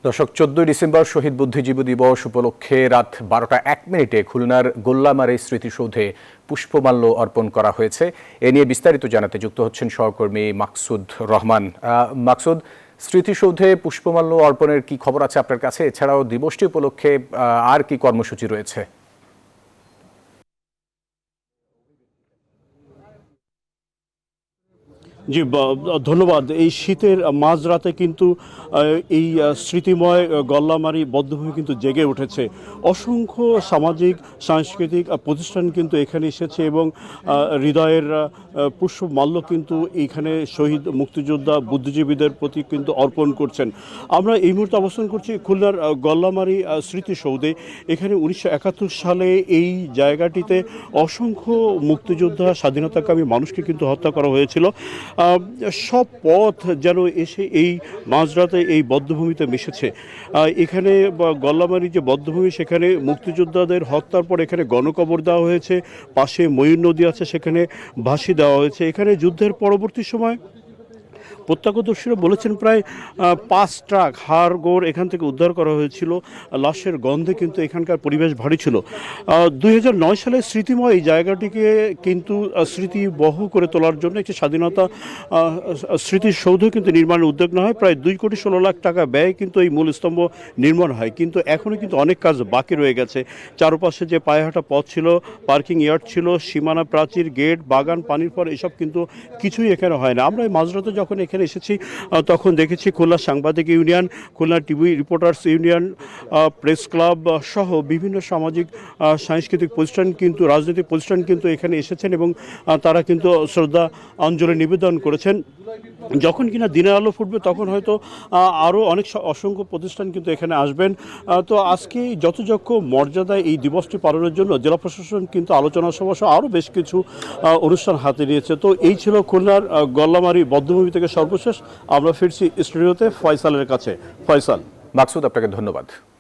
দর্শক, 14 ডিসেম্বর শহীদ বুদ্ধিজীবী দিবস উপলক্ষে রাত 12টা 1 মিনিটে খুলনার গোল্লামারী স্মৃতিসৌধে পুষ্পমাল্য অর্পণ করা হয়েছে। এ নিয়ে বিস্তারিত জানাতে যুক্ত হচ্ছেন সহকর্মী মাকসুদ রহমান। মাকসুদ, স্মৃতিসৌধে পুষ্পমাল্য অর্পণের কি খবর আছে আপনার কাছে? এছাড়াও দিবসটি উপলক্ষে আর কি কর্মসূচি রয়েছে? জি, ধন্যবাদ। এই শীতের মাঝরাতে কিন্তু এই স্মৃতিময় গল্লামারী বধ্যভূমি কিন্তু জেগে উঠেছে। অসংখ্য সামাজিক সাংস্কৃতিক প্রতিষ্ঠান কিন্তু এখানে এসেছে এবং হৃদয়ের পুষ্পমাল্য কিন্তু এইখানে শহীদ মুক্তিযোদ্ধা বুদ্ধিজীবীদের প্রতি কিন্তু অর্পণ করছেন। আমরা এই মুহূর্তে অবস্থান করছি খুলনার গল্লামারী স্মৃতিসৌধে। এখানে 1971 সালে এই জায়গাটিতে অসংখ্য মুক্তিযোদ্ধা স্বাধীনতাকামী মানুষকে কিন্তু হত্যা করা হয়েছিল। সব পথ যেন এসে এই মাঝরাতে এই বধ্যভূমিতে মিশেছে। এখানে গল্লামারী যে বধ্যভূমি, সেখানে মুক্তিযোদ্ধাদের হত্যার পর এখানে গণকবর দেওয়া হয়েছে। পাশে ময়ূর নদী আছে, সেখানে ভাসি দেওয়া হয়েছে। এখানে যুদ্ধের পরবর্তী সময় প্রত্যক্ষদর্শীরা বলেছেন প্রায় 5 ট্রাক হাড়গোড় এখান থেকে উদ্ধার করা হয়েছিল। লাশের গন্ধে কিন্তু এখানকার পরিবেশ ভারী ছিল। 2009 সালে স্মৃতিময় এই জায়গাটিকে কিন্তু স্মৃতিবহ করে তোলার জন্য একটি স্বাধীনতা স্মৃতিসৌধ কিন্তু নির্মাণের উদ্যোগ নেওয়া হয়। প্রায় 2,16,00,000 টাকা ব্যয় কিন্তু এই মূল স্তম্ভ নির্মাণ হয়, কিন্তু এখনও কিন্তু অনেক কাজ বাকি রয়ে গেছে। চারপাশে যে পায়েহাঁটা পথ ছিল, পার্কিং ইয়ার্ড ছিল, সীমানা প্রাচীর, গেট, বাগান, পানির পর এসব কিন্তু কিছুই এখানে হয় না। আমরা এই মাঝরাতে যখন এখানে এসেছি তখন দেখেছি খুলনা সাংবাদিক union, Khulna TV reporters union, press club সহ বিভিন্ন সামাজিক সাংস্কৃতিক প্রতিষ্ঠান কিন্তু রাজনৈতিক প্রতিষ্ঠান কিন্তু এখানে এসেছেন এবং তারা কিন্তু শ্রদ্ধা অঞ্জলি নিবেদন করেছেন। যখন কিনা দিনের আলো ফুটবে তখন হয়তো আরও অনেক অসংখ্য প্রতিষ্ঠান কিন্তু এখানে আসবেন। তো আজকে যথাযোগ্য মর্যাদায় এই দিবসটি পালনের জন্য জেলা প্রশাসন কিন্তু আলোচনা সভা সহ আরও বেশ কিছু অনুষ্ঠান হাতে নিয়েছে। তো এই ছিল খুলনার গল্লামারী বধ্যভূমি থেকে সর্বশেষ। আমরা ফিরছি স্টুডিওতে ফয়সালের কাছে। ফয়সাল। মাকসুদ, আপনাকে ধন্যবাদ।